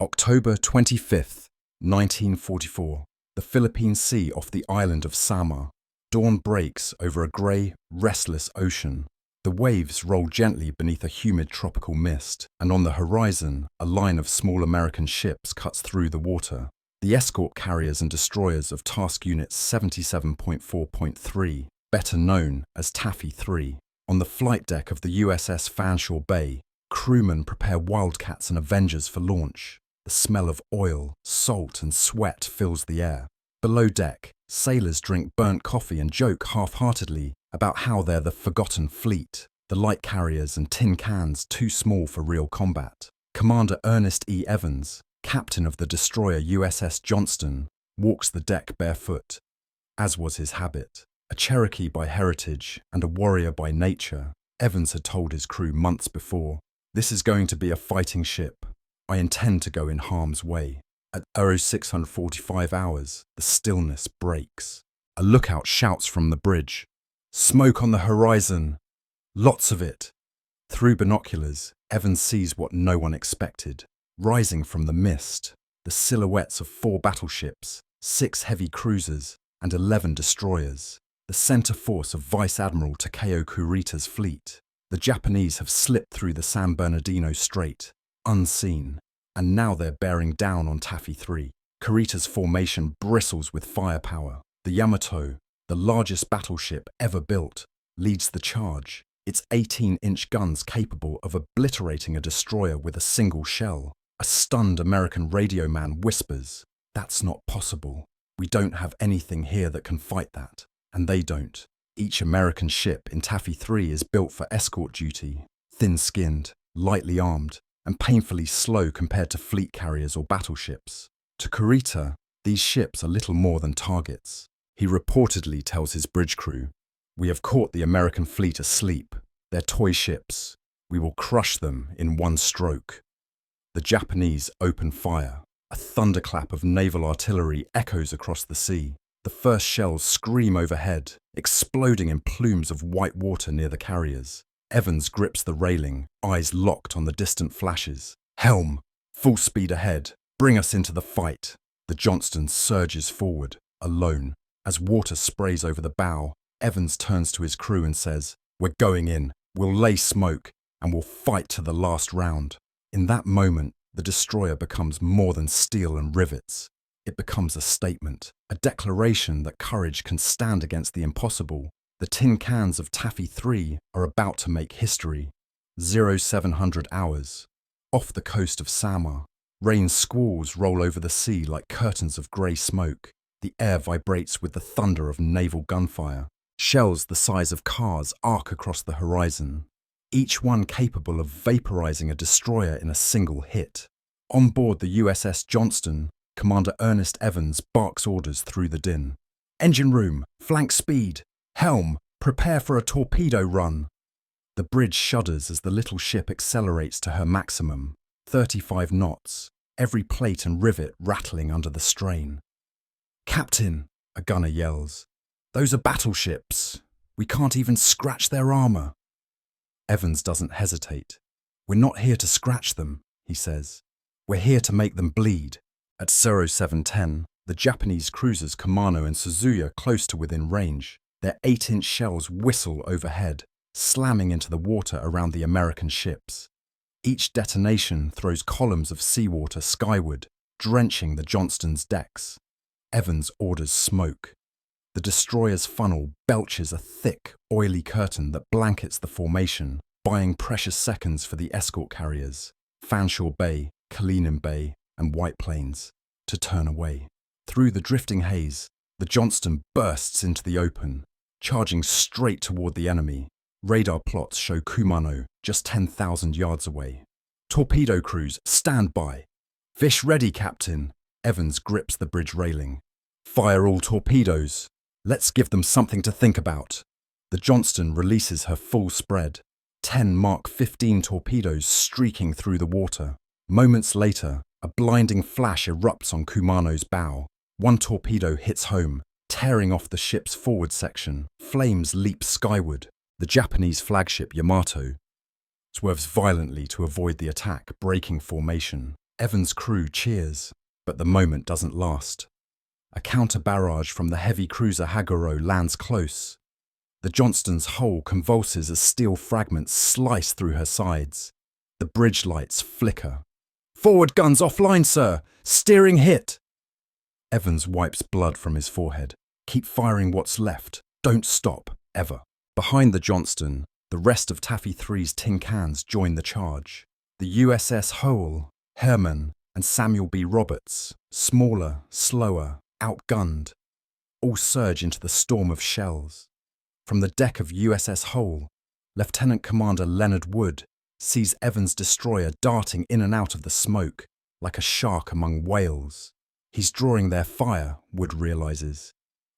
October 25th, 1944. The Philippine Sea off the island of Samar. Dawn breaks over a grey, restless ocean. The waves roll gently beneath a humid tropical mist, and on the horizon, a line of small American ships cuts through the water. The escort carriers and destroyers of Task Unit 77.4.3, better known as Taffy 3. On the flight deck of the USS Fanshawe Bay, crewmen prepare Wildcats and Avengers for launch. The smell of oil, salt and sweat fills the air. Below deck, sailors drink burnt coffee and joke half-heartedly about how they're the forgotten fleet, the light carriers and tin cans too small for real combat. Commander Ernest E. Evans, captain of the destroyer USS Johnston, walks the deck barefoot. As was his habit, a Cherokee by heritage and a warrior by nature, Evans had told his crew months before, "This is going to be a fighting ship. I intend to go in harm's way." At 0645 hours, the stillness breaks. A lookout shouts from the bridge, "Smoke on the horizon! Lots of it!" Through binoculars, Evans sees what no one expected. Rising from the mist, the silhouettes of 4 battleships, 6 heavy cruisers, and 11 destroyers. The center force of Vice Admiral Takeo Kurita's fleet. The Japanese have slipped through the San Bernardino Strait, unseen, and now they're bearing down on Taffy 3. Kurita's formation bristles with firepower. The Yamato, the largest battleship ever built, leads the charge, its 18-inch guns capable of obliterating a destroyer with a single shell. A stunned American radio man whispers, "That's not possible. We don't have anything here that can fight that." And they don't. Each American ship in Taffy 3 is built for escort duty, thin-skinned, lightly armed, and painfully slow compared to fleet carriers or battleships. To Kurita, these ships are little more than targets. He reportedly tells his bridge crew, "We have caught the American fleet asleep. They're toy ships. We will crush them in one stroke." The Japanese open fire. A thunderclap of naval artillery echoes across the sea. The first shells scream overhead, exploding in plumes of white water near the carriers. Evans grips the railing, eyes locked on the distant flashes. "Helm! Full speed ahead! Bring us into the fight!" The Johnston surges forward, alone. As water sprays over the bow, Evans turns to his crew and says, "We're going in. We'll lay smoke, and we'll fight to the last round." In that moment, the destroyer becomes more than steel and rivets. It becomes a statement, a declaration that courage can stand against the impossible. The tin cans of Taffy 3 are about to make history. 0700 hours. Off the coast of Samar, rain squalls roll over the sea like curtains of grey smoke. The air vibrates with the thunder of naval gunfire. Shells the size of cars arc across the horizon, each one capable of vaporizing a destroyer in a single hit. On board the USS Johnston, Commander Ernest Evans barks orders through the din. "Engine room, flank speed. Helm, prepare for a torpedo run." The bridge shudders as the little ship accelerates to her maximum, 35 knots, every plate and rivet rattling under the strain. "Captain," a gunner yells, "those are battleships. We can't even scratch their armor." Evans doesn't hesitate. "We're not here to scratch them," he says. "We're here to make them bleed." At 0710, the Japanese cruisers Kumano and Suzuya close to within range. Their 8-inch shells whistle overhead, slamming into the water around the American ships. Each detonation throws columns of seawater skyward, drenching the Johnston's decks. Evans orders smoke. The destroyer's funnel belches a thick, oily curtain that blankets the formation, buying precious seconds for the escort carriers, Fanshawe Bay, Kalinin Bay, and White Plains, to turn away. Through the drifting haze, the Johnston bursts into the open, charging straight toward the enemy. Radar plots show Kumano just 10,000 yards away. "Torpedo crews, stand by." "Fish ready, Captain." Evans grips the bridge railing. "Fire all torpedoes. Let's give them something to think about." The Johnston releases her full spread, 10 Mark 15 torpedoes streaking through the water. Moments later, a blinding flash erupts on Kumano's bow. One torpedo hits home, tearing off the ship's forward section. Flames leap skyward. The Japanese flagship Yamato swerves violently to avoid the attack, breaking formation. Evans' crew cheers, but the moment doesn't last. A counter-barrage from the heavy cruiser Haguro lands close. The Johnston's hull convulses as steel fragments slice through her sides. The bridge lights flicker. "Forward guns offline, sir! Steering hit!" Evans wipes blood from his forehead. "Keep firing what's left. Don't stop, ever." Behind the Johnston, the rest of Taffy 3's tin cans join the charge. The USS Howell, Herman, and Samuel B. Roberts, smaller, slower, outgunned, all surge into the storm of shells. From the deck of USS Howell, Lieutenant Commander Leonard Wood sees Evans' destroyer darting in and out of the smoke like a shark among whales. He's drawing their fire, Wood realizes.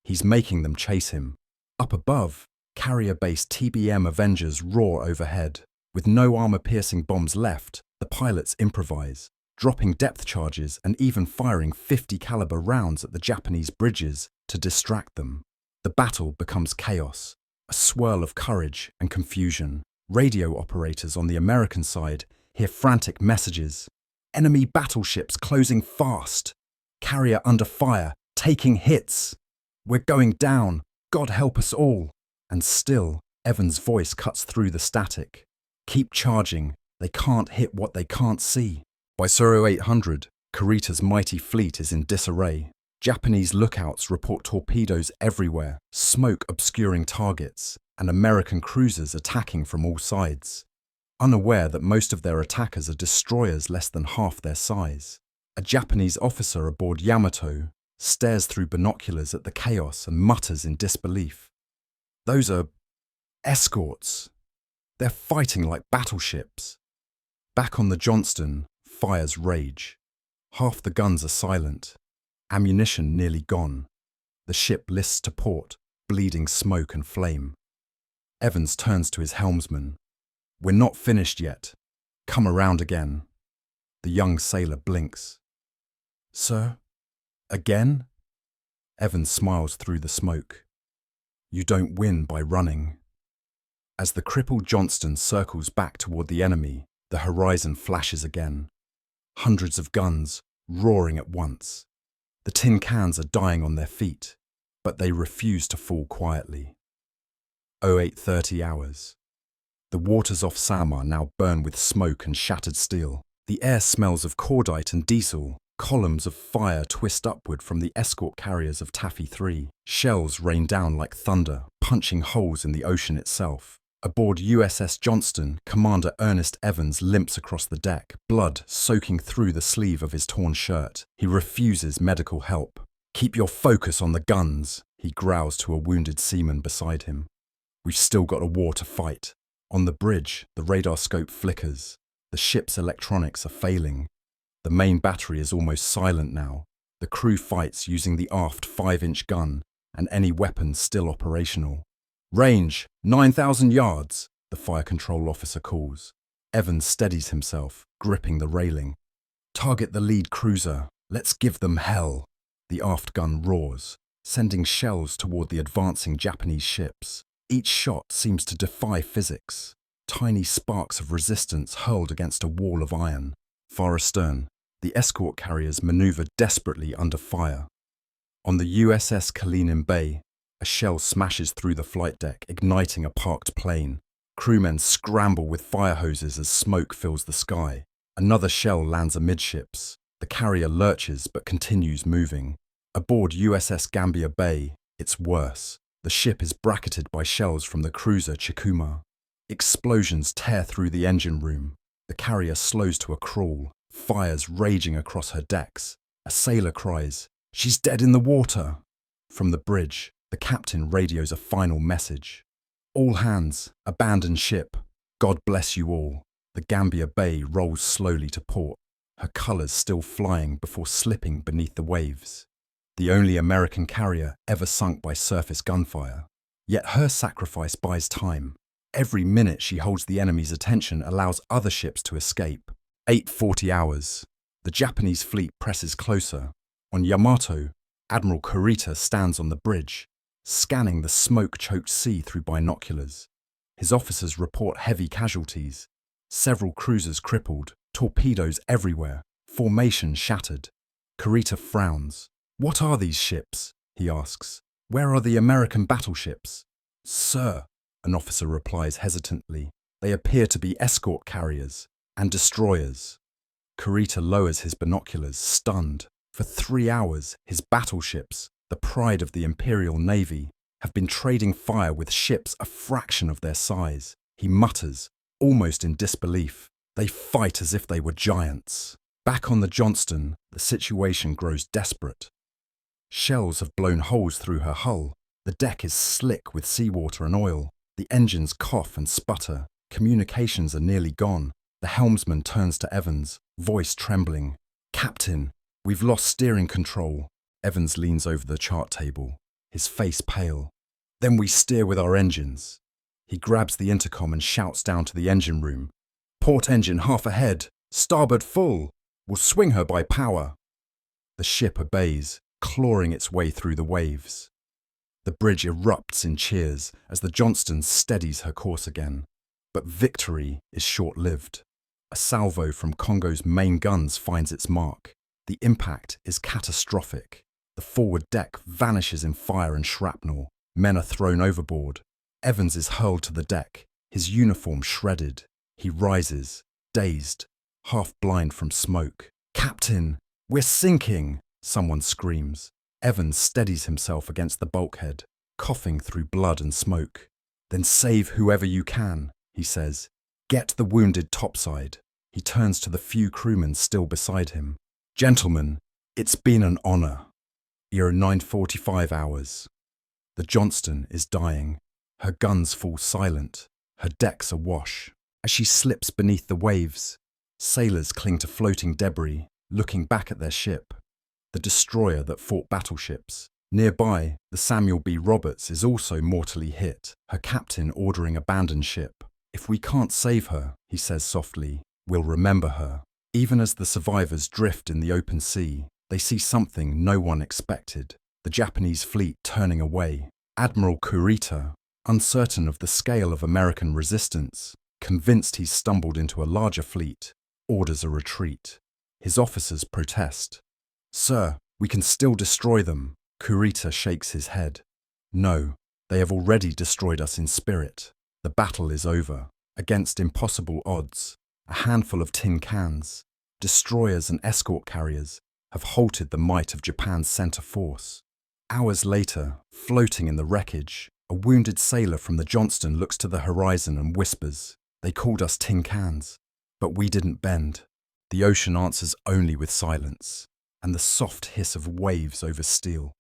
He's making them chase him. Up above, carrier-based TBM Avengers roar overhead. With no armor-piercing bombs left, the pilots improvise, dropping depth charges and even firing 50 caliber rounds at the Japanese bridges to distract them. The battle becomes chaos, a swirl of courage and confusion. Radio operators on the American side hear frantic messages. Enemy battleships closing fast. Carrier under fire, taking hits. "We're going down. God help us all." And still, Evans' voice cuts through the static. "Keep charging. They can't hit what they can't see." By 0800, Kurita's mighty fleet is in disarray. Japanese lookouts report torpedoes everywhere, smoke obscuring targets, and American cruisers attacking from all sides. Unaware that most of their attackers are destroyers less than half their size. A Japanese officer aboard Yamato stares through binoculars at the chaos and mutters in disbelief. "Those are escorts. They're fighting like battleships." Back on the Johnston, fires rage. Half the guns are silent. Ammunition nearly gone. The ship lists to port, bleeding smoke and flame. Evans turns to his helmsman. "We're not finished yet. Come around again." The young sailor blinks. "Sir? Again?" Evans smiles through the smoke. "You don't win by running." As the crippled Johnston circles back toward the enemy, the horizon flashes again. Hundreds of guns, roaring at once. The tin cans are dying on their feet, but they refuse to fall quietly. 0830 hours. The waters off Samar now burn with smoke and shattered steel. The air smells of cordite and diesel. Columns of fire twist upward from the escort carriers of Taffy 3. Shells rain down like thunder, punching holes in the ocean itself. Aboard USS Johnston, Commander Ernest Evans limps across the deck, blood soaking through the sleeve of his torn shirt. He refuses medical help. "Keep your focus on the guns," he growls to a wounded seaman beside him. "We've still got a war to fight." On the bridge, the radar scope flickers. The ship's electronics are failing. The main battery is almost silent now. The crew fights using the aft 5-inch gun and any weapons still operational. "Range, 9,000 yards, the fire control officer calls. Evans steadies himself, gripping the railing. "Target the lead cruiser. Let's give them hell." The aft gun roars, sending shells toward the advancing Japanese ships. Each shot seems to defy physics. Tiny sparks of resistance hurled against a wall of iron. Far astern, the escort carriers maneuver desperately under fire. On the USS Kalinin Bay, a shell smashes through the flight deck, igniting a parked plane. Crewmen scramble with fire hoses as smoke fills the sky. Another shell lands amidships. The carrier lurches but continues moving. Aboard USS Gambia Bay, it's worse. The ship is bracketed by shells from the cruiser Chikuma. Explosions tear through the engine room. The carrier slows to a crawl, fires raging across her decks. A sailor cries, "She's dead in the water!" From the bridge, the captain radios a final message. "All hands, abandon ship. God bless you all." The Gambia Bay rolls slowly to port, her colours still flying before slipping beneath the waves. The only American carrier ever sunk by surface gunfire. Yet her sacrifice buys time. Every minute she holds the enemy's attention allows other ships to escape. 8:40 hours. The Japanese fleet presses closer. On Yamato, Admiral Kurita stands on the bridge, scanning the smoke-choked sea through binoculars. His officers report heavy casualties. Several cruisers crippled, torpedoes everywhere, Formation shattered. Kurita frowns. "What are these ships?" he asks. "Where are the American battleships?" "Sir," an officer replies hesitantly, "they appear to be escort carriers and destroyers." Kurita lowers his binoculars, stunned. For 3 hours, his battleships, the pride of the Imperial Navy, have been trading fire with ships a fraction of their size. He mutters, almost in disbelief. They fight as if they were giants. Back on the Johnston, the situation grows desperate. Shells have blown holes through her hull. The deck is slick with seawater and oil. The engines cough and sputter. Communications are nearly gone. The helmsman turns to Evans, voice trembling. "Captain, we've lost steering control." Evans leans over the chart table, his face pale. "Then we steer with our engines." He grabs the intercom and shouts down to the engine room. "Port engine half ahead, starboard full. We'll swing her by power." The ship obeys, clawing its way through the waves. The bridge erupts in cheers as the Johnston steadies her course again. But victory is short-lived. A salvo from Congo's main guns finds its mark. The impact is catastrophic. The forward deck vanishes in fire and shrapnel. Men are thrown overboard. Evans is hurled to the deck, his uniform shredded. He rises, dazed, half blind from smoke. "Captain, we're sinking!" someone screams. Evans steadies himself against the bulkhead, coughing through blood and smoke. "Then save whoever you can," he says. "Get the wounded topside." He turns to the few crewmen still beside him. "Gentlemen, it's been an honor." You're 9:45 hours. The Johnston is dying. Her guns fall silent. Her decks awash. As she slips beneath the waves, sailors cling to floating debris, looking back at their ship. The destroyer that fought battleships. Nearby, the Samuel B. Roberts is also mortally hit, her captain ordering abandoned ship. "If we can't save her," he says softly, "we'll remember her." Even as the survivors drift in the open sea, they see something no one expected. The Japanese fleet turning away. Admiral Kurita, uncertain of the scale of American resistance, convinced he's stumbled into a larger fleet, orders a retreat. His officers protest. "Sir, we can still destroy them." Kurita shakes his head. "No, they have already destroyed us in spirit. The battle is over. Against impossible odds, a handful of tin cans, destroyers and escort carriers, have halted the might of Japan's center force." Hours later, floating in the wreckage, a wounded sailor from the Johnston looks to the horizon and whispers, "They called us tin cans, but we didn't bend." The ocean answers only with silence and the soft hiss of waves over steel.